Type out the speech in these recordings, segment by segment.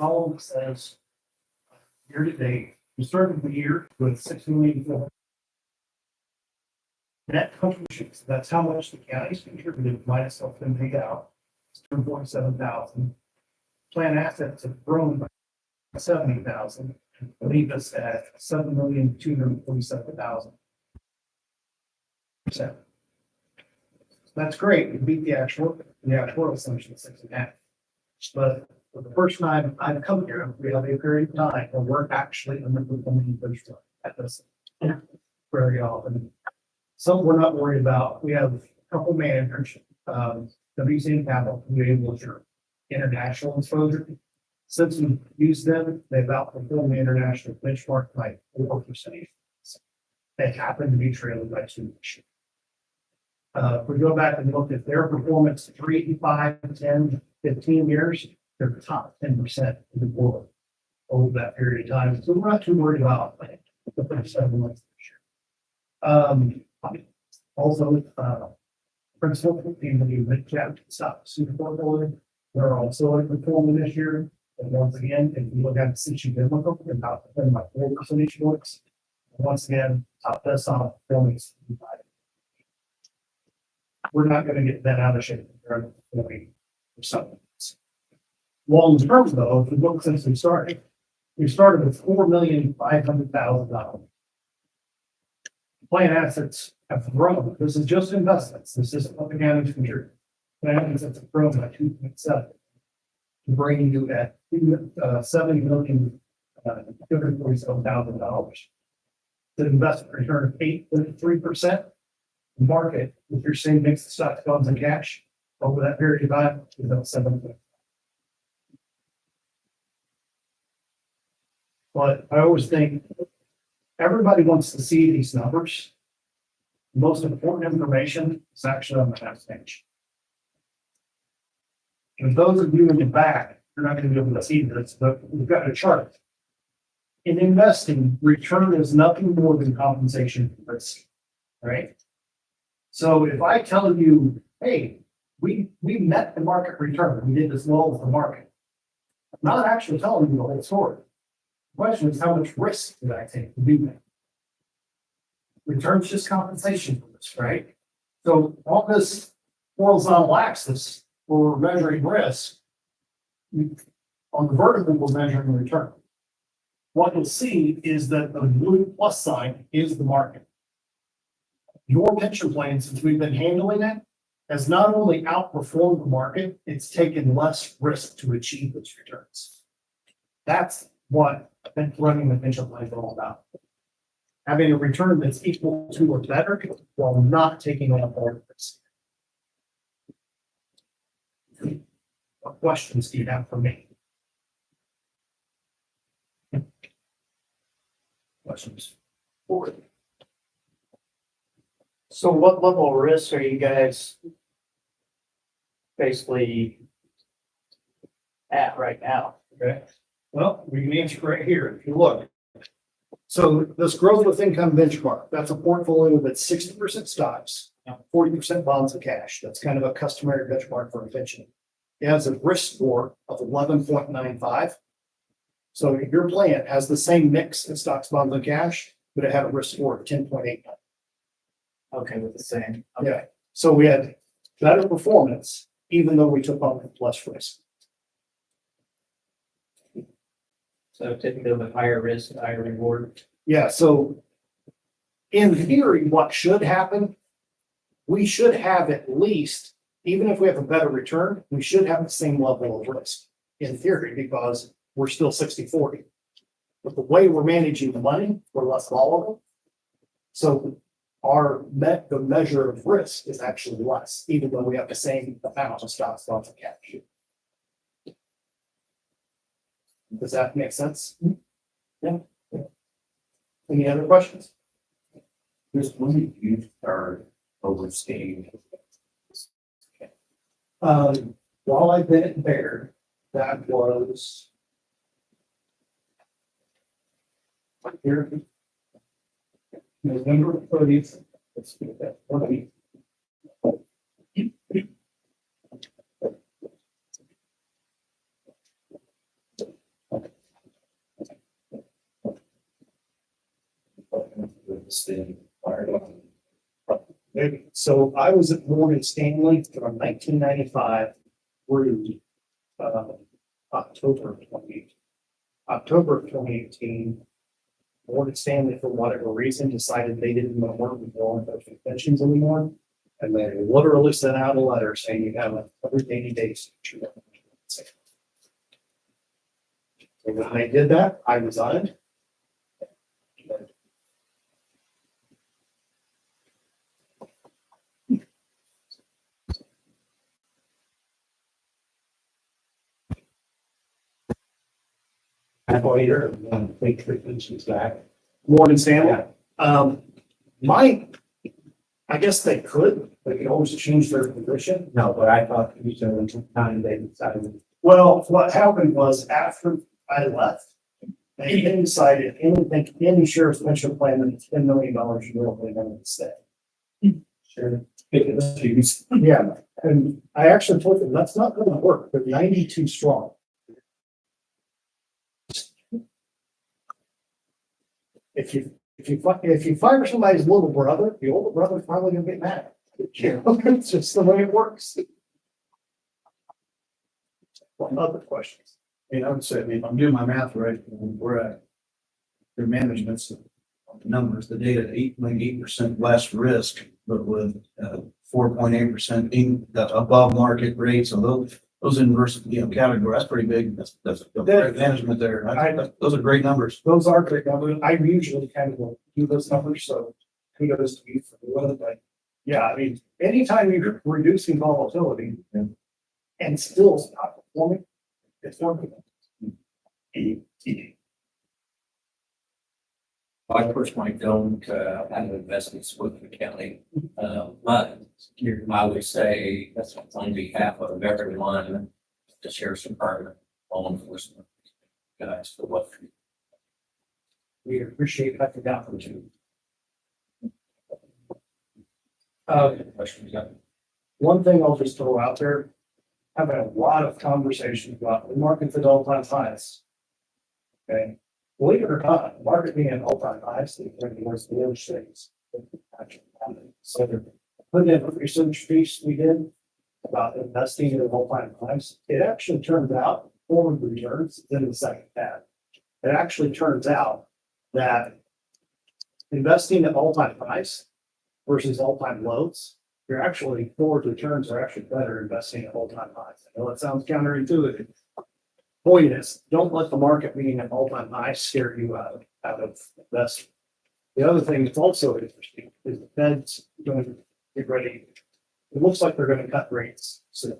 column says year to date, we started the year with 6 million. Net contributions, that's how much the county's contributed minus what's been paid out. It's 247,000. Plan assets have grown by 70,000, leave us at 7,247,000. That's great. We beat the actual assumption of 6.5. But for the first time I've come here, we have a period of time where we're actually underperforming the budget at this very often. Some we're not worried about. We have a couple managers, WC and Capital, who are able to international exposure. Since we use them, they've outperformed the international benchmark by 4%. They happen to be trailing by 2%. If we go back and look at their performance 3, 5, 10, 15 years, they're the top 10% in the world over that period of time. So we're not too worried about the first 7 months this year. Also, principal in the mid-cap stock super portfolio, they're also performing this year. And once again, if you look at it since you've been with them, they're about 4% each points. Once again, top decile performance. We're not going to get that out of shape for something. Long term, though, if you look since we started with $4,500,000. Plan assets have grown. This is just investments. This isn't what the county's contributing. Plan assets have grown by 2.7 to bring you at $70,247,000. The investment return of 8.3%. Market, if you're saying mix of stocks, bonds, and cash over that period of time, is about 7. But I always think everybody wants to see these numbers. The most important information is actually on the next page. And those of you in the back, you're not going to be able to see this, but we've got a chart. In investing, return is nothing more than compensation for risk, right? So if I tell you, hey, we met the market return, we did as well as the market, I'm not actually telling you the whole story. The question is, how much risk did I take to do that? Return's just compensation for this, right? So on this horizontal axis, we're measuring risk. On the vertical, we're measuring return. What you'll see is that the blue plus sign is the market. Your pension plan, since we've been handling it, has not only outperformed the market, it's taken less risk to achieve its returns. That's what running the pension plan is all about. Having a return that's equal to or better while not taking on all the risk. What questions do you have for me? Questions? So what level of risk are you guys basically at right now? Okay. Well, we can answer right here. If you look. So this growth with income benchmark, that's a portfolio that's 60% stocks, 40% bonds and cash. That's kind of a customary benchmark for a pension. It has a risk score of 11.95. So your plan has the same mix in stocks, bonds, and cash, but it had a risk score of 10.89. Okay, with the same. Yeah. So we had better performance, even though we took on less risk. So typically with higher risk, higher reward. Yeah. So in theory, what should happen, we should have at least, even if we have a better return, we should have the same level of risk in theory, because we're still 60-40. But the way we're managing the money, we're less volatile. So the measure of risk is actually less, even though we have the same amount of stocks, bonds, and cash. Does that make sense? Yeah. Any other questions? Just when did you start overseeing? While I've been at Baird, that was here, November 30th. Let's do that. 20. It's been fired on. So I was at Morgan Stanley from 1995 through uh, October of 2018. Morgan Stanley, for whatever reason, decided they didn't want to work with law enforcement conventions anymore. And they literally sent out a letter saying you have every 80 days. to work. So when I did that, I resigned. Later, make the pensions back. Morgan Stanley. I guess they could always change their position. No, but I thought you said in time they decided. Well, what happened was after I left, they then decided any sheriff's pension plan that's $10 million, you're only going to stay. Sure. Pick it up, choose. Yeah, and I actually told them, that's not gonna work, they're 92 strong. If you fire somebody's little brother, the older brother's probably gonna get mad. It's just the way it works. What other questions? I would say, if I'm doing my math right, we're at their management's the numbers, the data, 8.8% less risk, but with 4.8% above market rates. So those inverse, category, that's pretty big. That's a great management there. Those are great numbers. Those are great numbers. I usually kind of do those numbers, so kudos to you for doing it, but yeah, I mean, anytime you're reducing volatility and still it's not performing, it's working. I personally don't have investments with the county, but I would say that's on behalf of everyone, the sheriff's department, law enforcement guys, for what. We appreciate that for that for you. Questions? One thing I'll just throw out there, I've had a lot of conversations about the market for the all-time highs. Okay, believe it or not, the market being at all-time highs, they bring towards the other things. So put in a research piece we did about investing in all-time highs. It actually turns out forward returns in the second half. It actually turns out that investing at all-time highs versus all-time lows, you're actually forward returns are actually better investing at all-time highs. I know it sounds counterintuitive. Point is, don't let the market being at all-time highs scare you out of investing. The other thing that's also interesting is the Fed's going to get ready. It looks like they're going to cut rates soon.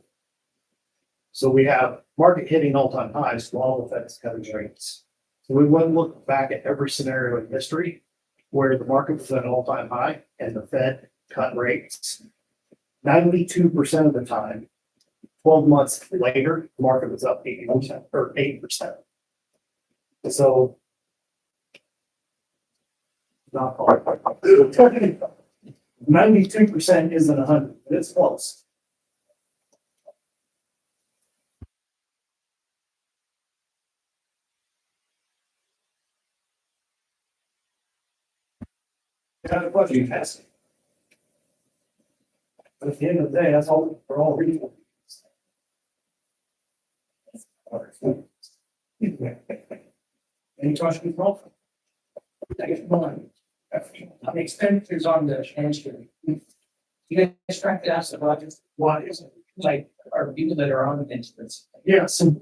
So we have market hitting all-time highs while the Fed's cutting rates. So we went and look back at every scenario in history where the market was at an all-time high and the Fed cut rates. 92% of the time, 12 months later, the market was up 80% or 8%. So not hard. 92% isn't 100, but it's close. Kind of question you ask. But at the end of the day, that's all we're all reading. Any questions, Rolf? The expenditures on the transfer. You guys track the asset budget, Why is it? like, are people that are on the instance? Yeah, so,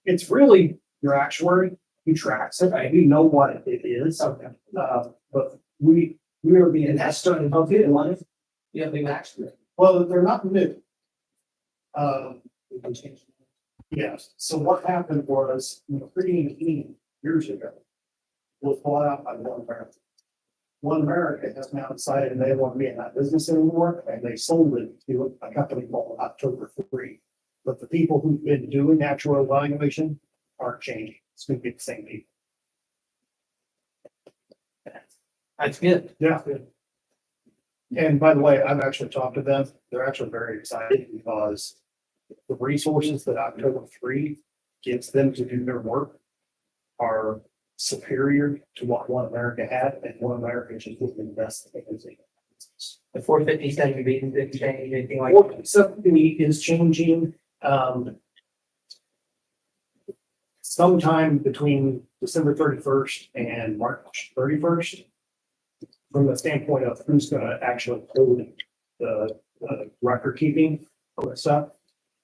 it's really your actuary who tracks it. We know what it is. But we are being. And that's starting to get one. Yeah, they actually. Well, they're not new. Yes, so what happened was, Creed years ago was bought out by One America. One America has now decided they don't want to be in that business anymore, and they sold it to a company called October 3. But the people who've been doing actual evaluation aren't changing. It's going to be the same people. That's good. Yeah. And by the way, I've actually talked to them. They're actually very excited because the resources that October 3 gives them to do their work are superior to what One America had, and One America just didn't invest in anything. The 457 being the change, anything like. Well, something is changing, sometime between December 31st and March 31st. From the standpoint of who's gonna actually hold the record keeping for stuff.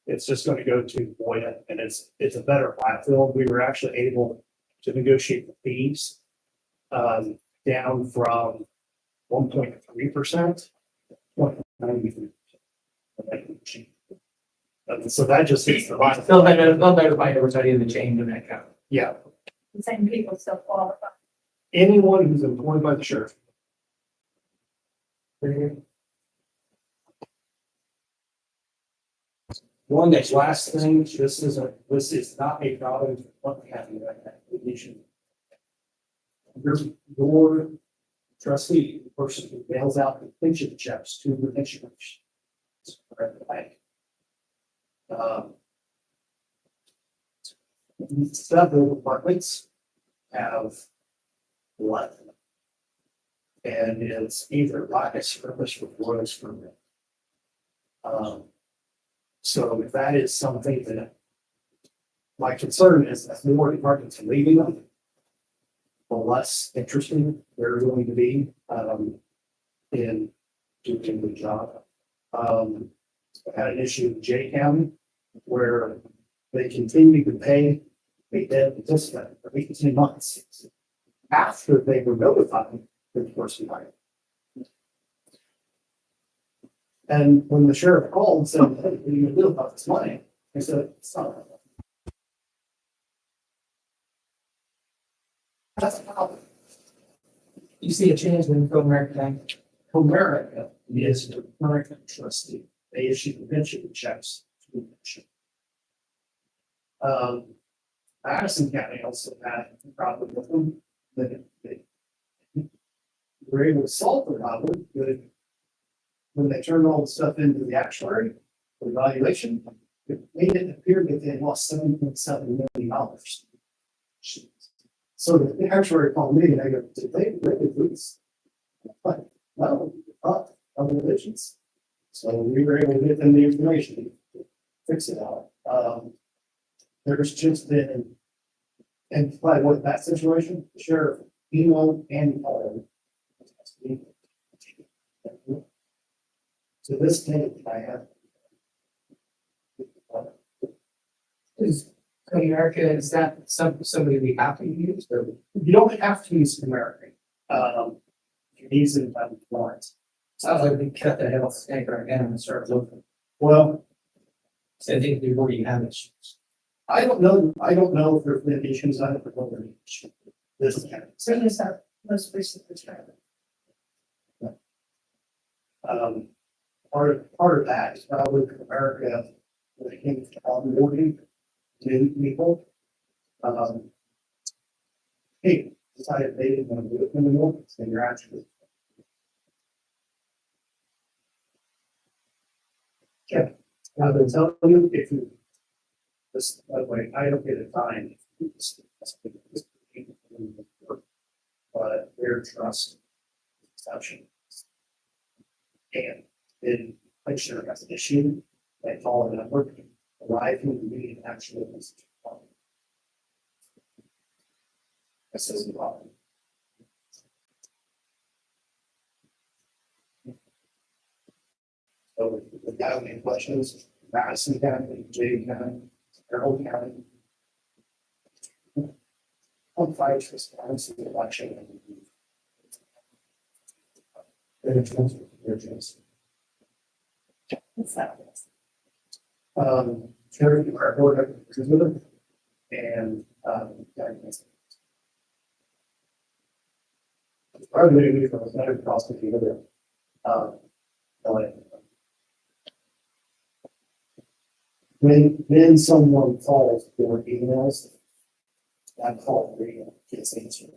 It's just gonna go to Voya, and it's a better platform. We were actually able to negotiate the fees down from 1.3%. So that just hits the line. They'll notify everybody of the change in that account. Yeah, The same people still qualify. anyone who's employed by the sheriff. One next last thing, this is not a problem for what we have in that condition. Your trustee, the person who bails out the pension checks to the pensioners. Bank. Several departments have left. And it's either lack of service or gross from it. So if that is something that my concern is that more departments are leaving them, the less interesting they're going to be in doing the job. I had an issue in J County where they continue to pay a dead participant for 18 months after they were notified the person died. And when the sheriff called and said, "Hey, what are you gonna do about this money?" He said, "It's not." That's a problem. You see a change in the American Bank. Comerica is the American trustee. They issue the pension checks to the pension. Madison County also had a problem with them. They were able to solve the problem, but when they turned all the stuff into the actuary for evaluation, it made it appear that they had lost $7.7 million. So the actuary called me and I go, "Did they really lose?" But no, other divisions. So we were able to get them the information to fix it out. There's just been, and by what that situation, the sheriff emailed and called. To this day, I have. Is America, is that somebody we have to use or? You don't have to use American. You use it by Florence. Sounds like we cut the health snake right now and start looking. Well, So I think we already have issues. I don't know if there's been issues on it, but no issue. This is kind of. So you said most recent retirement. Part of that is probably America, when it came to onboarding new people. Hey, decided they didn't want to do it anymore, so you're actually. Yeah, I will tell you if you. This, by the way, I don't get a time. But their trust. Exception. And then make sure that's an issue, they follow the number, arrive in the meeting actually. This is the problem. So if you have any questions, Madison County, Jay County, Harold County. On fight response to the election. What's that? Sheriff, our board of Supervisors, and, probably maybe from a better cost of the other, when someone calls for emails, that call really gets answered.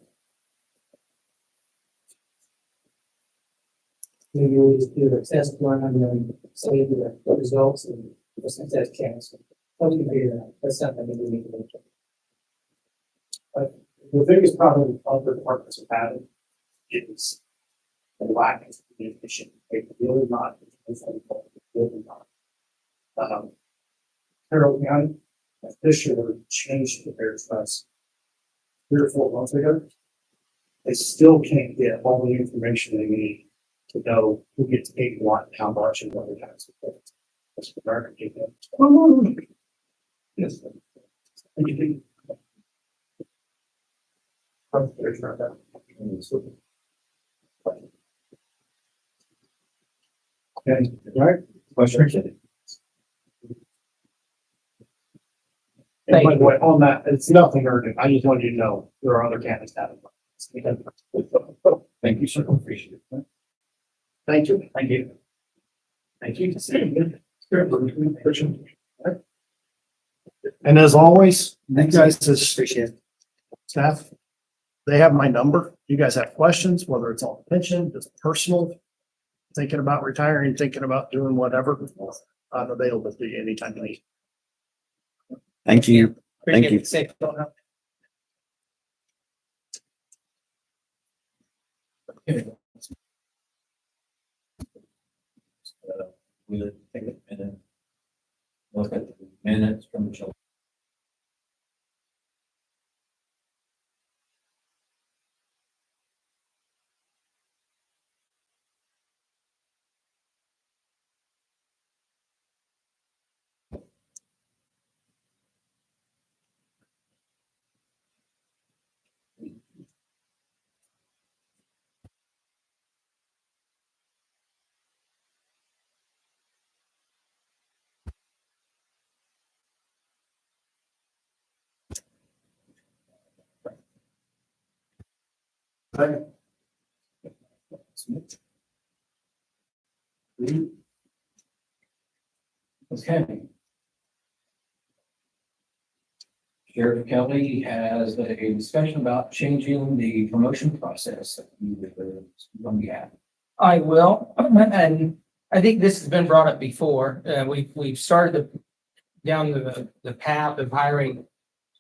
Maybe we'll just do the test one and then say the results and the test cancel. How do you figure that? That's something that we need to look at. But The biggest problem other departments have had is the lack of communication. They really not. Really not. Carroll County, this year changed the bears us 3 or 4 months ago. They still can't get all the information they need to know who gets paid what, how much, and what their taxes are. That's what American people. Yes. Anything? There's not that. Okay, right? Question. And by the way, on that, it's nothing urgent. I just wanted you to know there are other candidates that. Thank you, sir. Appreciate it. Thank you. Thank you. Thank you. And as always, you guys as Appreciate it. staff, they have my number. You guys have questions, whether it's on pension, just personal, thinking about retiring, thinking about doing whatever, I'm available to you anytime you need. Thank you. Thank Appreciate you. it. Safe going out. We'll take a minute. Look at the minutes from July. Okay. Sheriff Kelly has a discussion about changing the promotion process that you were going to have. I will, and I think this has been brought up before. We've started down the path of hiring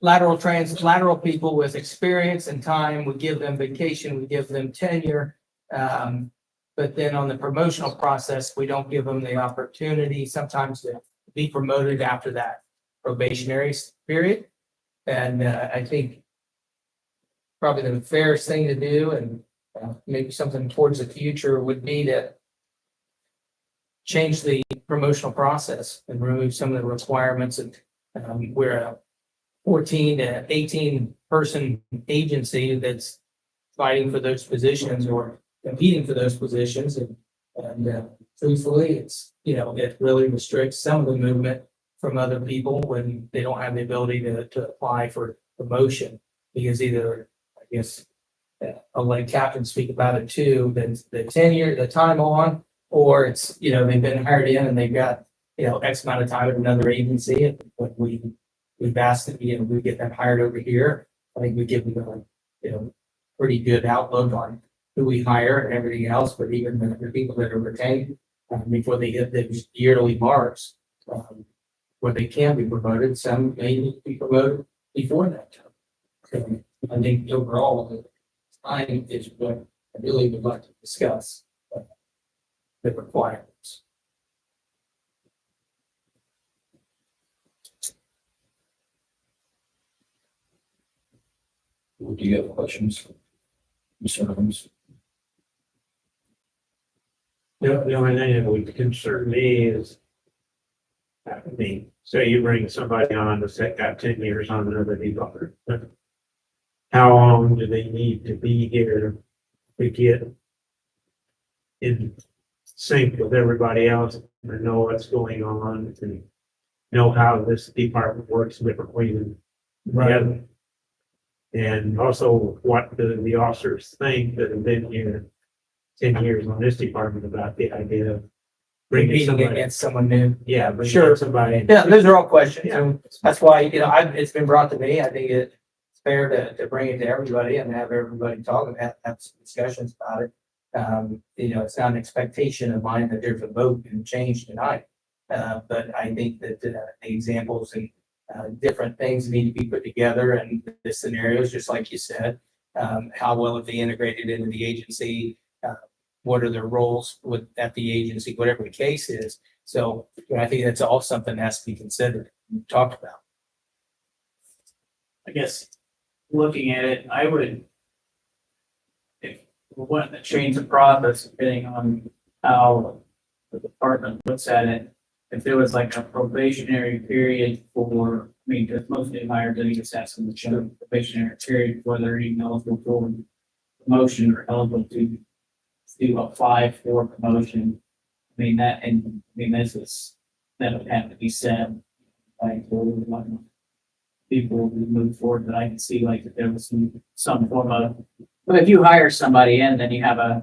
lateral people with experience and time. We give them vacation, we give them tenure. But then on the promotional process, we don't give them the opportunity sometimes to be promoted after that probationary period. And I think probably the fairest thing to do, and maybe something towards the future, would be to change the promotional process and remove some of the requirements. And we're a 14 to 18 person agency that's fighting for those positions or competing for those positions. And truthfully, it's, it really restricts some of the movement from other people when they don't have the ability to apply for promotion. Because either, I guess, I'll let Captain speak about it too, the tenure, the time on, or it's, they've been hired in and they've got, X amount of time at another agency. And when we've asked that, we get them hired over here. I think we give them a, pretty good outlook on who we hire and everything else, but even the people that are retained before they hit those yearly marks, where they can be promoted, some may be promoted before that time. So I think overall, the time is what I really would like to discuss, the requirements. Do you have questions? Concerns? The only thing that would concern me is, so you bring somebody on that's got 10 years on another developer. How long do they need to be here to get in sync with everybody else and know what's going on and know how this department works between the other? And also, what do the officers think that have been here 10 years on this department about the idea of bringing Competing somebody? against someone new. Yeah, bringing Sure. somebody. Yeah, those are all questions. Yeah. And that's why, it's been brought to me. I think it's fair to bring it to everybody and have everybody talk and have some discussions about it. It's not an expectation of mine that there's a vote and change tonight. But I think that the examples and different things need to be put together and the scenarios, just like you said. How well have they integrated into the agency? What are their roles at the agency, whatever the case is. So I think that's all something that has to be considered, and talked about. I guess, looking at it, I would, if we want to change the process, depending on how the department looks at it, if there was like a probationary period for, I mean, because most new hires, they just have some probationary period, whether they're even eligible for promotion or eligible to apply for promotion. I mean, this is, that would have to be said, like, people who move forward, but I can see like if there was some form of, but if you hire somebody in, then you have an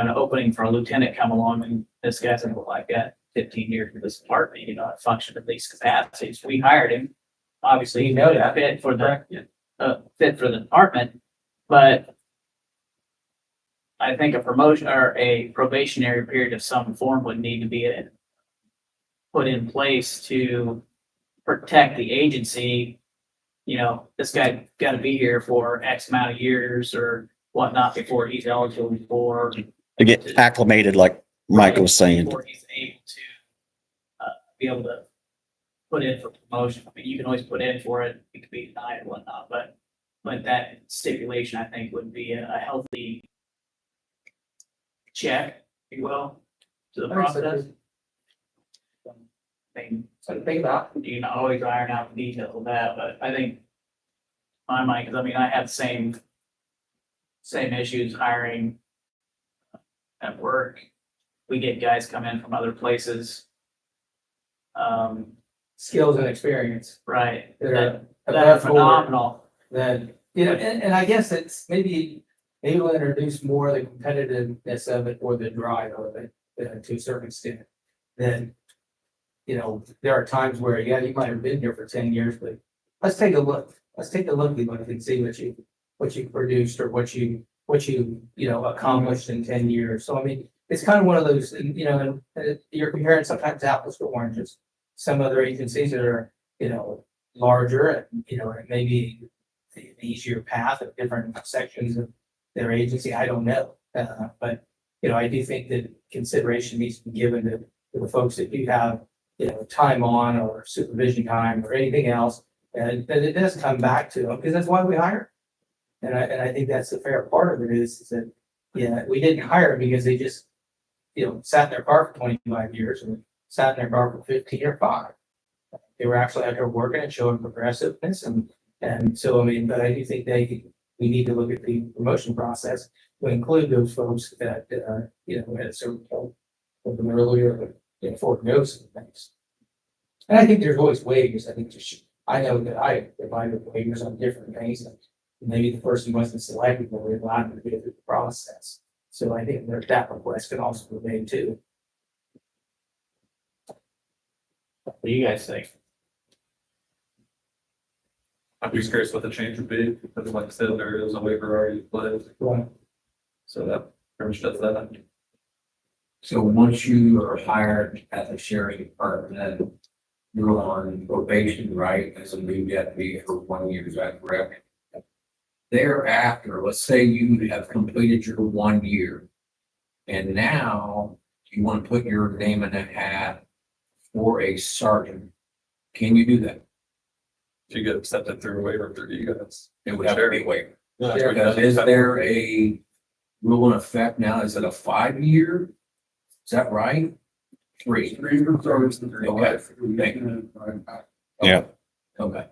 opening for a lieutenant come along, and this guy's like, well, I've got 15 years for this department, function at least capacities. We hired him. Obviously, that fit for the department, but I think a promotion or a probationary period of some form would need to be put in place to protect the agency. This guy got to be here for X amount of years or whatnot before he's eligible for. To get acclimated, like Mike was saying. Before he's able to be able to put in for promotion. I mean, you can always put in for it. It could be denied and whatnot, but that stipulation, I think, would be a healthy check, if you will, to the process. So think about. You can always iron out the details of that, but I think my mind, because I mean, I have the same issues hiring at work. We get guys come in from other places. Skills and experience. Right, That are that are above board. phenomenal. That, and I guess it's maybe we'll introduce more of the competitiveness of it or the drive of it to a certain extent. Then, there are times where, you might have been here for 10 years, but let's take a look. Let's take a look and see what you produced or what you accomplished in 10 years. So, I mean, it's kind of one of those, and you're comparing sometimes apples to oranges. Some other agencies that are, larger, and, it may be an easier path of different sections of their agency. I don't know. But, I do think that consideration needs to be given to the folks that do have, time on or supervision time or anything else. And that it does come back to them, because that's why we hire. And I think that's the fair part of it is that, we didn't hire them because they just, sat in their car for 25 years and sat in their car for 15 or 5. They were actually out there working and showing progressiveness. And so, I mean, but I do think we need to look at the promotion process to include those folks that, at a certain point, put them earlier, forward notice and things. And I think there's always waivers. I think I know that I provided waivers on different things. And maybe the person wasn't selected, but we allowed them to go through the process. So I think that request can also be made too. What do you guys think? I'm just curious what the change would be, because like I said, there is a waiver already put, Right. so that pretty much does that. So once you are hired at the sheriff's department, you're on probation, right, as a new deputy for 1 year, is that correct? Thereafter, let's say you have completed your 1 year. And now you want to put your name in a hat for a sergeant. Can you do that? If you get accepted through a waiver through you guys. It would have to be waived. Sure. Because is there a rule in effect now? Is it a 5 year? Is that right? 3. Okay. Thank you. Yeah. Okay.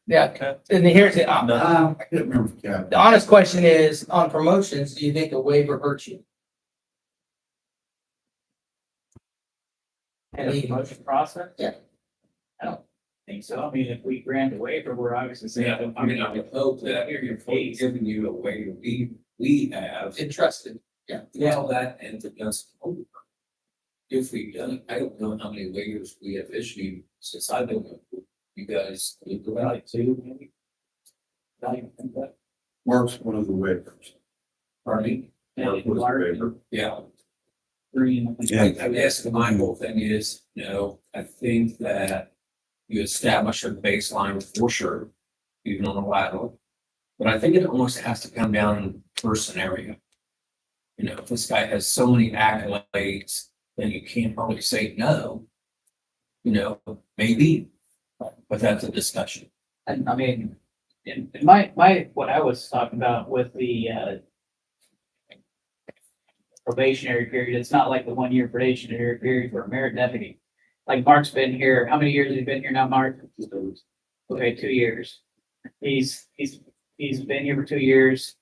Yeah. And here's the, I can't remember. the honest question is, on promotions, do you think a waiver hurts you? And the promotion process? Yeah. I don't think so. I mean, if we grant a waiver, we're obviously saying. Yeah, I mean, I would hope that if we're giving you a waiver, we have. Interested. Yeah. Well, that and the just. If we've done, I don't know how many waivers we have issued since I've been, with you guys, look about it too, maybe. Mark's one of the waivers. Pardon me? Mark was a waiver. Yeah. Yeah. I guess my whole thing is, I think that You establish a baseline for sure, even on a lateral. But I think it almost has to come down per scenario. You know, if this guy has so many accolades, then you can't probably say no. You know, maybe, but that's a discussion. And I mean, in what I was talking about with the, probationary period, it's not like the 1 year probationary period for a merit deputy. Like Mark's been here, how many years has he been here now, Mark? Okay, 2 years. He's been here for 2 years.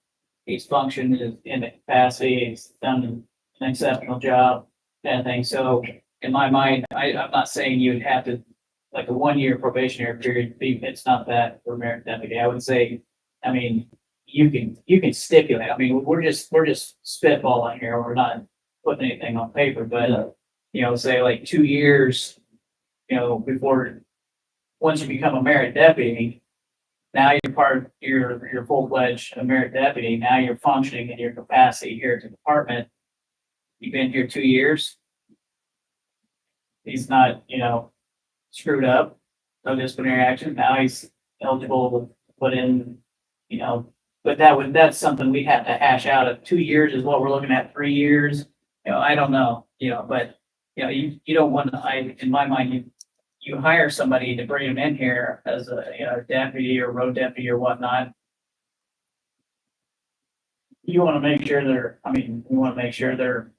He's functioned in the capacity, he's done an exceptional job, kind of thing. So in my mind, I'm not saying you'd have to, like a 1 year probationary period, it's not that for merit deputy. I would say, I mean, you can stipulate, I mean, we're just spitballing here, we're not putting anything on paper, but you know, say like 2 years, you know, before, once you become a merit deputy, now you're full-fledged a merit deputy, now you're functioning in your capacity here at the department. You've been here 2 years. He's not, you know, screwed up, no disciplinary action, now he's eligible to put in, you know, but that's something we have to hash out. If 2 years is what we're looking at, 3 years, you know, I don't know, you know, but, you know, you don't want to, in my mind, you hire somebody to bring them in here as a, you know, deputy or road deputy or whatnot. You want to make sure we want to make sure they're,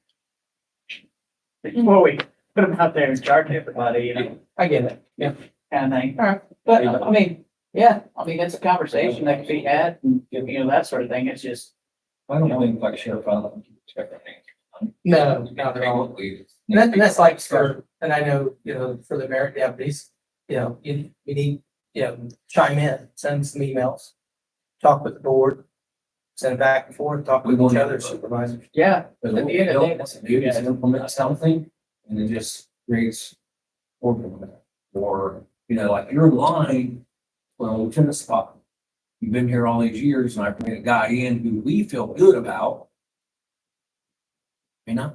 before we put them out there and charge everybody, you know, I get it. Yeah. kind of thing. All right. But I mean, yeah, I mean, it's a conversation that can be had and, you know, that sort of thing. It's just, I don't think like Sheriff Allen can expect anything. No, not at all. And that's like for, and I know, you know, for the merit deputies, you know, you need, you know, chime in, send some emails, talk with the board, send it back and forth, talk with each other supervisors. yeah, But at the end of the day, that's do is implement something and it just creates order. Or, you know, like you're in line for a lieutenant spot. You've been here all these years and I bring a guy in who we feel good about. You know?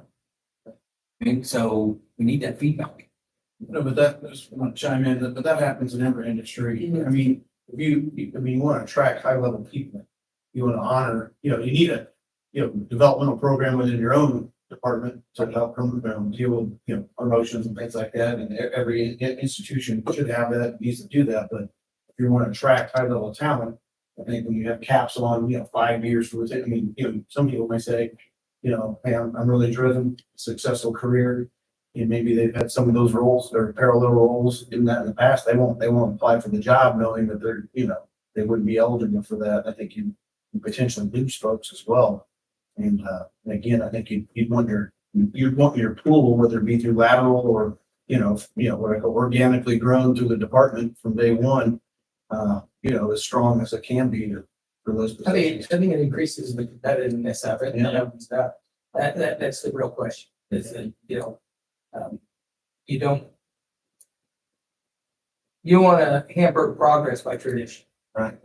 I mean, so we need that feedback. No, but that, I just want to chime in, but that happens in every industry. I mean, you want to attract high level people. You want to honor, you know, you need a, you know, developmental program within your own department to help them deal with, you know, promotions and things like that. And every institution should have that, needs to do that. But if you want to attract high level talent, I think when you have caps on, you know, 5 years for it, I mean, you know, some people may say, you know, hey, I'm really driven, successful career. And maybe they've had some of those roles or parallel roles in the past. They won't apply for the job knowing that they're, you know, they wouldn't be eligible for that. I think you potentially lose folks as well. And again, I think you'd want your pool, whether it be through lateral or, you know, like organically grown through the department from day one, you know, as strong as it can be for those I mean, positions. I think it increases the competitiveness of it. Yeah. That opens it up. That's the real question. Is that, you know, you don't want to hamper progress by tradition. Right.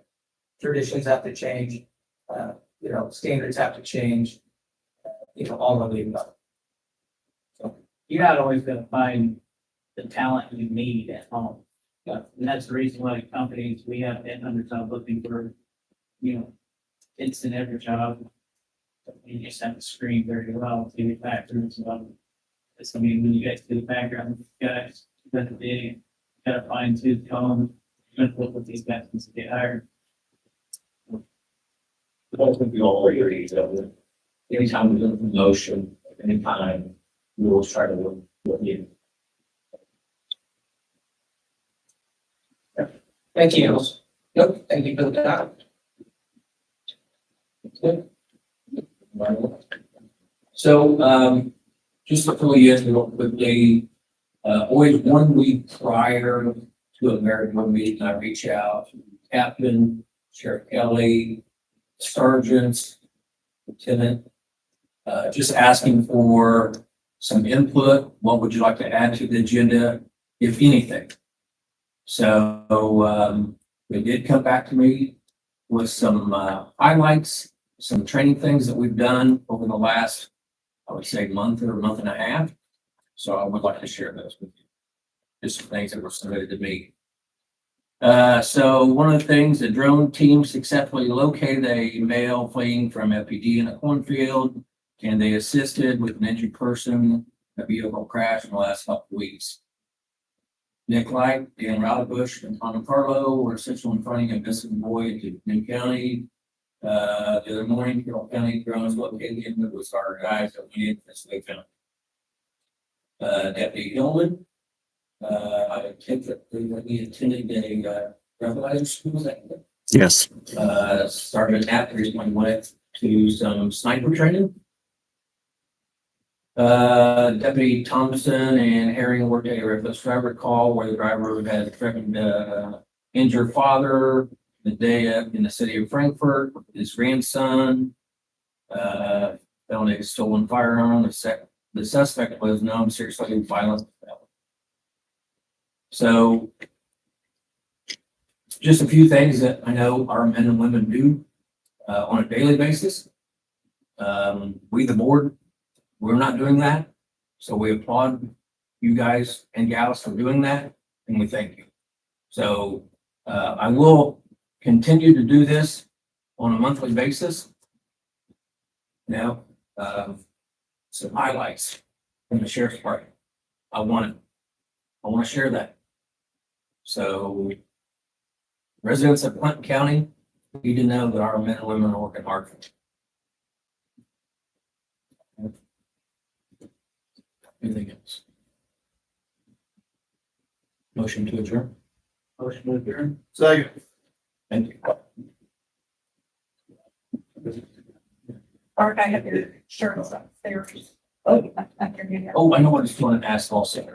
Traditions have to change. You know, standards have to change. You know, all of the above. you're not always gonna find the talent you need at home. And that's the reason why companies, we have headhunters out looking for, you know, instant every job. You just have to screen very well to the factors. I mean, when you guys do the background, guys, that they gotta find tooth comb, look with these guys to get hired. I think we all agree that anytime we do a promotion, anytime we will try to work with you. Thank you. Yep, thank you for the time. Good. So, just to fill you in real quickly, always 1 week prior to a merit board meeting, I reach out to Captain, Sheriff Kelly, sergeants, lieutenant, just asking for some input. What would you like to add to the agenda, if anything? So, they did come back to me with some highlights, some training things that we've done over the last, I would say, month or month and a half. So I would like to share those with you. Just some things that were submitted to me. So one of the things, the drone team successfully located a male fleeing from FPD in a cornfield, and they assisted with an injured person, a vehicle crash in the last couple of weeks. Nick Light, Dan Rowbush, and Tom Carlo were essentially finding a missing boy to New County. The other morning, Carroll County drones located him. It was our guys that we needed this week. Deputy Hillman. I think that we attended a breathalyzer school that Yes. started after he went to some sniper training. Deputy Thompson and Herring worked a reckless driver call where the driver had threatened injured father the day in the city of Frankfurt, his grandson. Found a stolen firearm. The suspect was known seriously violent. So just a few things that I know our men and women do on a daily basis. We, the board, we're not doing that. So we applaud you guys and gals for doing that, and we thank you. So I will continue to do this on a monthly basis. Now, some highlights from the sheriff's department. I want to share that. So residents of Clinton County need to know that our men and women are working hard. Anything else? Motion to adjourn. Motion to adjourn. Second. Thank you. Art, I have your shirts upstairs. Oh. I can give you. Oh, I know what it's doing at Asphalt Center.